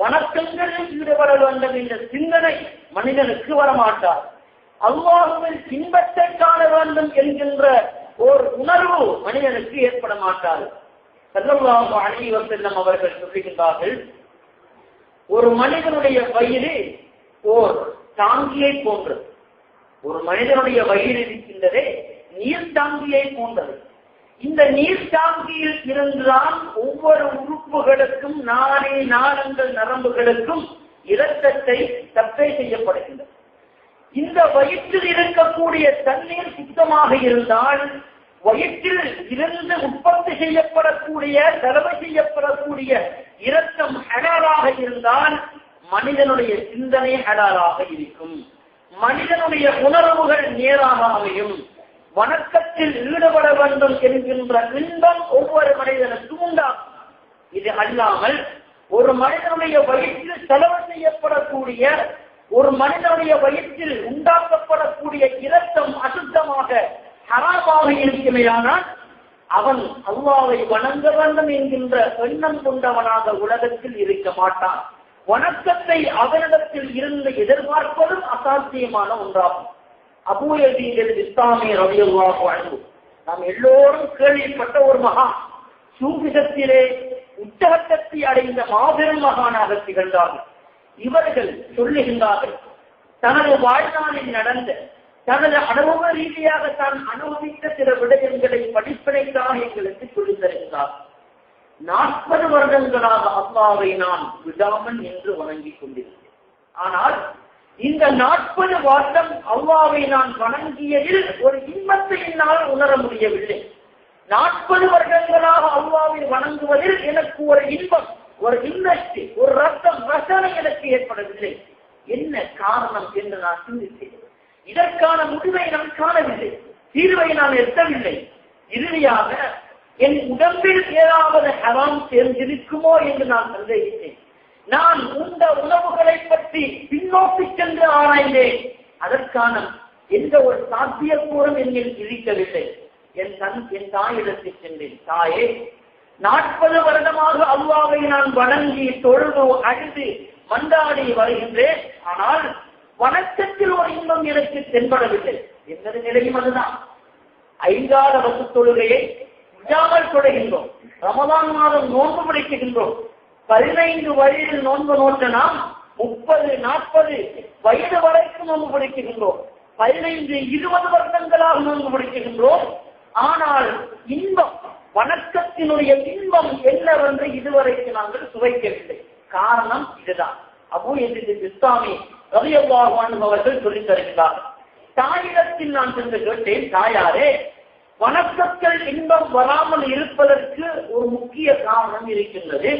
வணக்கங்களில் ஈடுபட வேண்டும் என்ற சிந்தனை மனிதனுக்கு வரமாட்டார். அல்லாஹ்வின் இன்பத்தை காண வேண்டும் என்கின்ற ஓர் உணர்வு மனிதனுக்கு ஏற்பட மாட்டார். ஸல்லல்லாஹு அலைஹி வஸல்லம் அவர்கள் சொல்லுகின்றார்கள், ஒரு மனிதனுடைய வயிறு ஓர் தாங்கியை போன்றது. ஒரு மனிதனுடைய வயிறு இருக்கின்றதே நீர் தாங்கியை போன்றது. இந்த நீர் தாங்கியில் இருந்துதான் ஒவ்வொரு உறுப்புகளுக்கும் நாளங்கள் நரம்புகளுக்கும் இரத்தத்தை சப்ளை செய்யப்படுகின்றது. இந்த வயிற்றில் இருக்கக்கூடிய தண்ணீர் சுத்தமாக இருந்தால், வயிற்றில் இருந்து உற்பத்தி செய்யப்படக்கூடிய செலவு செய்யப்படக்கூடிய இரத்தம் ஹலாலாக இருந்தால் மனிதனுடைய சிந்தனை ஹலாலாக இருக்கும், மனிதனுடைய உணர்வுகள் நேராக அமையும், வணக்கத்தில் ஈடுபட வேண்டும் என்கின்ற இன்பம் ஒவ்வொரு மனிதனுக்கும் உண்டாகும். இது அல்லாமல் ஒரு மனிதனுடைய வயிற்றில் செலவு செய்யப்படக்கூடிய, ஒரு மனிதனுடைய வயிற்றில் உண்டாக்கப்படக்கூடிய இரத்தம் அசுத்தமாக ஹராமாக இருக்குமேயானால் அவன் அல்லாஹ்வை வணங்க வேண்டும் என்கின்ற எண்ணம் கொண்டவனாக உலகத்தில் இருக்க மாட்டான். வணக்கத்தை அவனிடத்தில் இருந்து எதிர்பார்ப்பதும் அசாத்தியமான ஒன்றாகும். அபூ யஸீத் அல்-பிஸ்தாமி ரலியல்லாஹு அன்ஹு, நாம் எல்லோரும் கேள்விப்பட்ட ஒரு மகான், சூஃபிசத்திலே உச்சகத்தை அடைந்த மாபெரும் மகானாக திகழ்ந்தார்கள். இவர்கள் சொல்லுகின்றார்கள், தனது வாழ்நாளில் நடந்த, தனது அனுபவ ரீதியாக தான் அனுபவித்த சில விடயங்களை படிப்பினைக்காக எங்களுக்கு சொல்லித் தருகிறார். 40 வருடங்களாக அல்லாஹ்வை நான் விடாமல் என்று வணங்கிக் கொண்டிருந்தேன். ஆனால் இந்த 40 வருடம் அல்லாஹ்வை நான் வணங்கியதில் ஒரு இன்பத்தை என்னால் உணர முடியவில்லை. 40 வருடங்களாக அல்லாஹ்வை வணங்குவதில் எனக்கு ஒரு இன்பம், ஒரு இன்ட்ரெஸ்ட், ஒரு ரசனை எனக்கு ஏற்படவில்லை. என்ன காரணம் என்று நான் சிந்தித்தேன். இதற்கான முடிவை நான் காணவில்லை, தீர்வை நான் எட்டவில்லை. இறுதியாக என் உடம்பில் ஏதாவது ஹராம் சேர்ந்திருக்குமோ என்று நான் சந்தேகித்தேன். நான் உண்ட உணவுகளை பற்றி பின்னோக்கி சென்று ஆராய்ந்தேன். அதற்கான எந்த ஒரு சாத்தியக்கூறும் என்னில் இருக்கவில்லை. என் தாயிடத்தில் சென்றேன், தாயே, 40 வருடமாக அல்லாஹ்வை நான் வணங்கி தொழுது அழுது மண்டாடி வருகின்றேன். ஆனால் வணக்கத்தில் ஒரு இன்பம் எனக்கு தென்படவில்லை. என்னது நிலையும் அதுதான். 5வது வகுப்பு தொழுகையை விடாமல் தொழுகின்றோம். ரமதான் மாதம் நோன்பு பிடிக்கின்றோம். 15 வயதில் நோன்பு நோட்ட நாம் 30, 40 வயது வரைக்கும் நோன்பு பிடிக்கின்றோம். 15, 20 வருடங்களாக நோன்பு பிடிக்கின்றோம். ஆனால் இன்பம், வணக்கத்தினுடைய இன்பம் என்னவென்று இதுவரைக்கு நாங்கள் சுவைக்கவில்லை. காரணம் இதுதான். அபூ யஸீத் அல்-பிஸ்தாமி ரலியல்லாஹு அன்ஹு அவர்கள் சொல்லித் தருகிறார்கள். தாயிடத்தில் நான் சென்று கேட்டேன், தாயாரே, வணக்கத்தில் இன்பம் வராமல் இருப்பதற்கு ஒரு முக்கிய காரணம் இருக்கின்றது.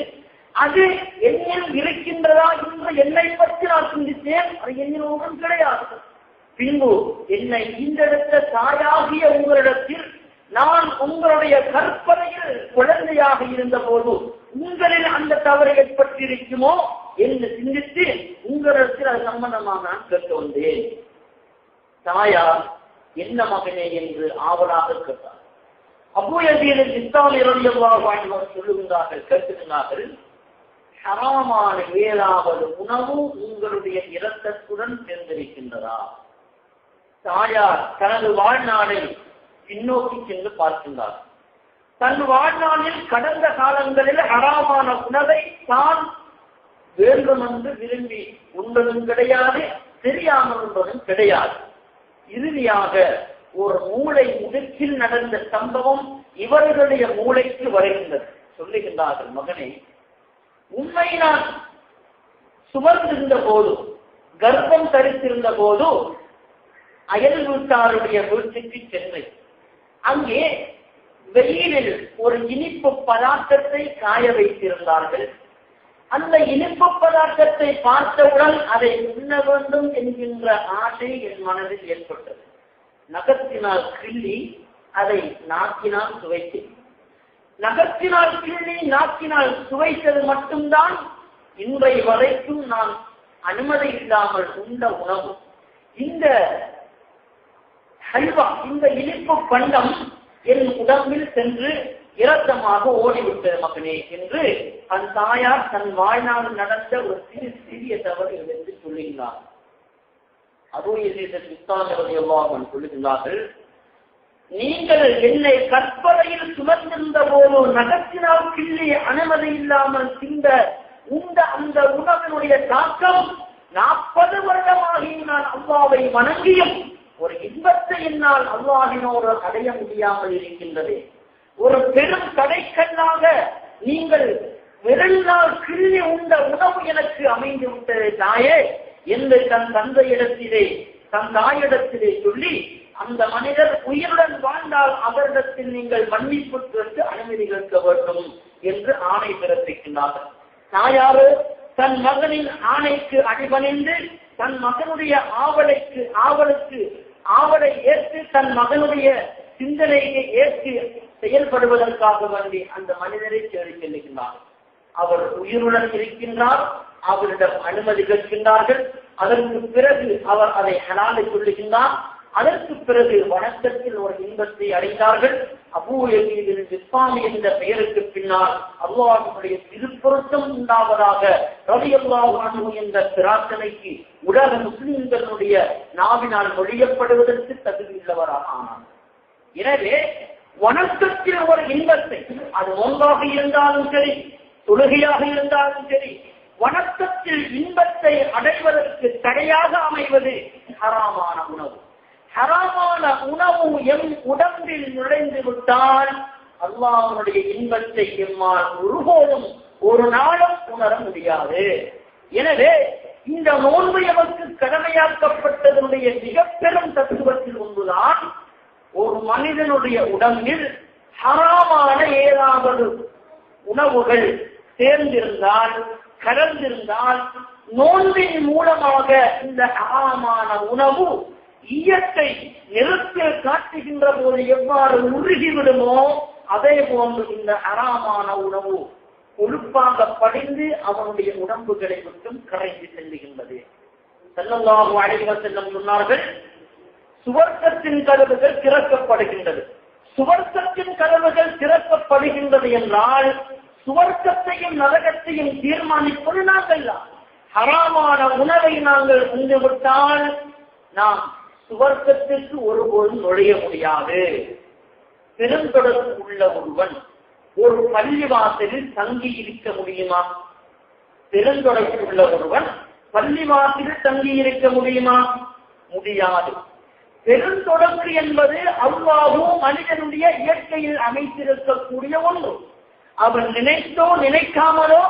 அது என்னில் இருக்கின்றதா என்று என்னை பற்றி நான் சிந்தித்தேன். அது என்னில் ஒன்றும் கிடையாது. பின்பு என்னை ஈண்டெடுத்த தாயாகிய உங்களிடத்தில் நான் உங்களுடைய கற்பனையில் குழந்தையாக இருந்த போது உங்களில் அந்த தவறு ஏற்பட்டிருக்குமோ என்று சிந்தித்து உங்களிடத்தில் அது சம்பந்தமாக நான் கேட்டு வந்தேன். தாயார் என்ன மகனே என்று ஆவலாக கேட்டார். அபூ யஸீத் அல்-பிஸ்தாமி ரலியல்லாஹு அன்ஹு சொல்லுகின்றார்கள், கேட்கிறார்கள், ஹராமான ஏதாவது உணவு உங்களுடைய இரத்தத்துடன் சேர்ந்திருக்கின்றதா? தாயார் தனது வாழ்நாளை பின்னோக்கி சென்று பார்க்கின்றார். தன் வாழ்நாளில் கடந்த காலங்களில் ஹராமான உணவை தான் வேண்டுமென்று விரும்பி உண்பதும் கிடையாது, தெரியாமல் உண்பதும் கிடையாது. இறுதியாக ஒரு மூளை முதிர்ச்சியில் நடந்த சம்பவம் இவர்களுடைய மூளைக்கு வருகின்றது. சொல்லுகின்றார்கள், மகனே, உண்மை நான் சுமந்திருந்த போது, கர்ப்பம் தரித்திருந்த போது அயல் வீட்டாருடைய வீட்டுக்கு சென்றேன். அங்கே வெயிலில் ஒரு இனிப்பு பதார்த்தத்தை காய வைத்திருந்தார்கள். அந்த இனிப்பு பதார்த்தத்தை பார்த்தவுடன் அதை உண்ண வேண்டும் என்கின்ற ஆசை என் மனதில் ஏற்பட்டது. நகத்தினால் கிள்ளி அதை நாக்கினால் சுவைத்தேன். நகத்தினால் கிள்ளி நாக்கினால் சுவைத்தது மட்டும்தான் இன்றை வரைக்கும் நான் அனுமதி இல்லாமல் உண்ட உணவு. இந்த ஹல்வா, இந்த இனிப்பு பண்டம் என் உடம்பில் சென்று இரத்தமாக ஓடிவிட்ட மகனே என்று தன் தாயார் தன் வாழ்நாள் நடந்த ஒரு சிறிய தவறு என்று சொல்லுகிறார். அபூ யஸீத் சிஸ்தானி ரலியல்லாஹு அன்ஹு சொல்லுகிறார்கள், நீங்கள் என்னை கற்பறையில் சுமந்திருந்த போது நகத்தினால் கிள்ளி அனுமதி இல்லாமல் உண்ட அந்த உணவினுடைய தாக்கம் 40 வருடமாகியும் நான் அல்லாஹ்வை வணங்கியும் ஒரு இன்பத்தை என்னால் அல்லாஹ்வினோடு அடைய முடியாமல் இருக்கின்றது. ஒரு பெரும் தடைக்கல்லாக நீங்கள் விரலினால் கிள்ளி உண்ட உணவு எனக்கு அமைந்து விட்டது தாயே என்று தன் தந்தையிடத்திலே தன் தாயிடத்திலே சொல்லி, அந்த மனிதர் உயிருடன் வாழ்ந்தால் அவரிடத்தில் நீங்கள் மன்னிப்பு கேட்டு அனுமதி கேட்க வேண்டும் என்று ஆணை பிறப்பிக்கின்றார்கள். தாயாரு தன் மகனின் ஆணைக்கு அடிபணிந்து தன் மகனுடைய ஆவலை ஏற்று தன் மகனுடைய சிந்தனையை ஏற்று செயல்படுவதற்காக வேண்டி அந்த மனிதரை தேடி செல்லுகின்றார். அவர் உயிருடன் இருக்கின்றார், அவரிடம் அனுமதி கேட்கின்றார்கள். அதற்கு பிறகு அவர் அதை ஹலாலை சொல்லுகின்றார். அதற்கு பிறகு வணக்கத்தில் ஒரு இன்பத்தை அடைந்தார்கள். அபூ யஸீத் பிஸ்தாமி என்ற பெயருக்கு பின்னால் அல்லாஹ்வுடைய திருப்பொருத்தம் உண்டாவதாக ரலியல்லாஹு அன்ஹு என்ற பிரார்த்தனைக்கு உலக முஸ்லிம்களுடைய நாவினால் மொழியப்படுவதற்கு தகுதியுள்ளவராக ஆனார். எனவே வணக்கத்தில் ஒரு இன்பத்தை, அது நோன்பாக இருந்தாலும் சரி, தொழுகையாக இருந்தாலும் சரி, வணக்கத்தில் இன்பத்தை அடைவதற்கு தடையாக அமைவது ஹராமான உணவு. ஹராமான உணவு எம் உடம்பில் நுழைந்து விட்டால் அல்லாஹ்வுடைய இன்பத்தை எம்மால் ஒருபோதும் ஒரு நாளும் உணர முடியாது. எனவே இந்த நோன்பு எமக்கு கடமையாக்கப்பட்டதனுடைய மிக பெரும் தத்துவத்தில் ஒன்றுதான், ஒரு மனிதனுடைய உடம்பில் ஹராமான ஏதாவது உணவுகள் சேர்ந்திருந்தால் கலந்திருந்தால் நோன்பின் மூலமாக இந்த ஹராமான உணவு ஈயத்தை நெருப்பில் காட்டுகின்ற போது எவ்வாறு உருகிவிடுமோ அதே போன்று இந்த ஹராமான உணவு கொழுப்பாக படிந்து அவனுடைய உடம்புகளை மட்டும் கரைந்து செல்லுகின்றது. ஸல்லல்லாஹு அலைஹி வஸல்லம் சொன்னார்கள், சுவர்க்கத்தின் கதவுகள் திறக்கப்படுகின்றது. சுவர்க்கத்தின் கதவுகள் திறக்கப்படுகின்றது என்றால் சுவர்க்கத்தையும் நரகத்தையும் தீர்மானிப்பது நாங்கள். ஹராமான உணவை நாங்கள் உண்டுவிட்டால் நாம் சுவர்க்கத்திற்கு ஒருபோதும் நுழைய முடியாது. பெருந்தொடர்பு உள்ள ஒருவன் ஒரு பள்ளிவாசலில் தங்கி இருக்க முடியுமா? பெருந்தொடர்பு உள்ள ஒருவன் பள்ளிவாசலில் தங்கி இருக்க முடியுமா? முடியாது. பெருந்தொடர்பு என்பது அல்லாஹ்வும் மனிதனுடைய இயற்கையில் அமைத்திருக்கக்கூடிய ஒன்று. அவன் நினைத்தோ நினைக்காமலோ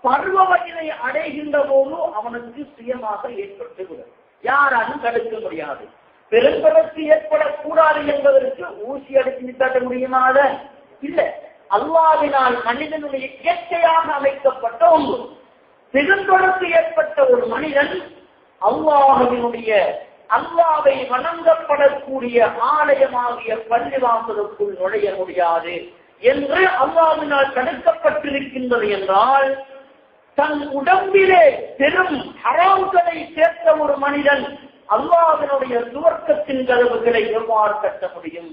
பருவ வயதை அடைகின்ற போது அவனுக்கு சுயமாக ஏற்பட்டுவிடும். யாராலும் தடுக்க முடியாது. பெருந்தொடர்பு ஏற்படக்கூடாது என்பதற்கு ஊசி அடித்து காட்ட முடியுமா? இல்லை. அல்லாஹ்வினால் மனிதனுடைய இயற்கையாக அமைக்கப்பட்ட ஒன்று. பெருந்தொடர்பு ஏற்பட்ட ஒரு மனிதன் அல்லாஹ்வை வணங்கப்படக்கூடிய ஆலயமாகிய பள்ளிவாசலுக்குள் நுழைய முடியாது என்று அல்லாஹ்வினால் தடுக்கப்பட்டிருக்கின்றது என்றால், தன் உடம்பிலே பெரும் ஹராம்களை சேர்த்த ஒரு மனிதன் அல்லாஹ்வினுடைய சுவர்க்கத்தின் கதவுகளை எவ்வாறு கட்ட முடியும்?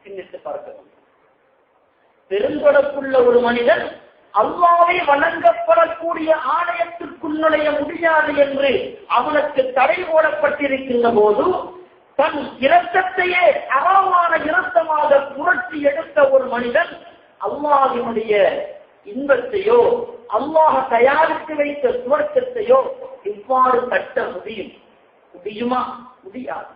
சிந்தித்து பார்க்க வேண்டும். பெருந்தொடர்புள்ள ஒரு மனிதன் அல்லாஹ்வை வணங்கப்படக்கூடிய ஆலயத்திற்குள் நுழைய முடியாது என்று அவனுக்கு தடை போடப்பட்டிருக்கின்ற போது, தன் இரத்தத்தையே ஹராமான இரத்தமாக புரட்சி எடுத்த ஒரு மனிதன் அல்லாஹ்வினுடைய இன்பத்தையோ அல்லாஹ் தயாரித்து வைத்த சுவர்க்கத்தையோ இவ்வாறு கட்ட முடியுமா? முடியாது.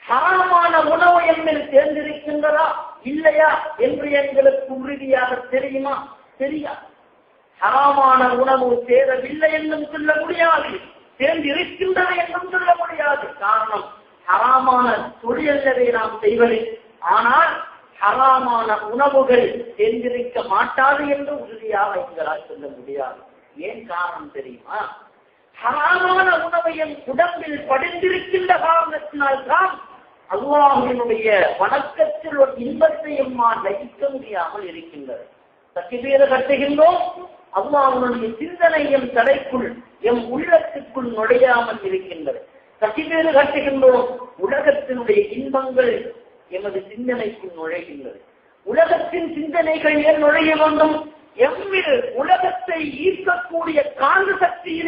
ஹராமான உணவு எண்ணில் சேர்ந்திருக்கின்றதா இல்லையா என்று எங்களுக்கு உறுதியாக தெரியுமா? தெரியாது. ஹராமான உணவு சேரவில்லை என்றும் சொல்ல முடியாது, சேர்ந்திருக்கின்றது என்றும் சொல்ல முடியாது. காரணம், ஹராமான தொழிலை நாம் செய்வது. ஆனால் ஹராமான உணவுகள் சேர்ந்திருக்க மாட்டாது என்று உறுதியாக எங்களால் சொல்ல முடியாது. ஏன் காரணம் தெரியுமா? ஹராமான உணவை என் உடம்பில் படிந்திருக்கின்ற காரணத்தினால் தான் அல்லாஹ்வினுடைய வணக்கத்தில் ஒரு இன்பத்தையும் லயிக்க முடியாமல் இருக்கின்றது. தக்பீர் கட்டுகின்றோம், அல்லாஹ்வுடைய சிந்தனை எம் தடைக்குள் எம் உள்ளத்துக்குள் நுழையாமல் இருக்கின்றது. தக்பீர் கட்டுகின்றோம், உலகத்தினுடைய இன்பங்கள் எமது சிந்தனைக்குள் நுழைகின்றது. உலகத்தின் சிந்தனைகள் ஏன் நுழைய வேண்டும்? எம்மில் உலகத்தை ஈர்க்கக்கூடிய காந்த சக்தி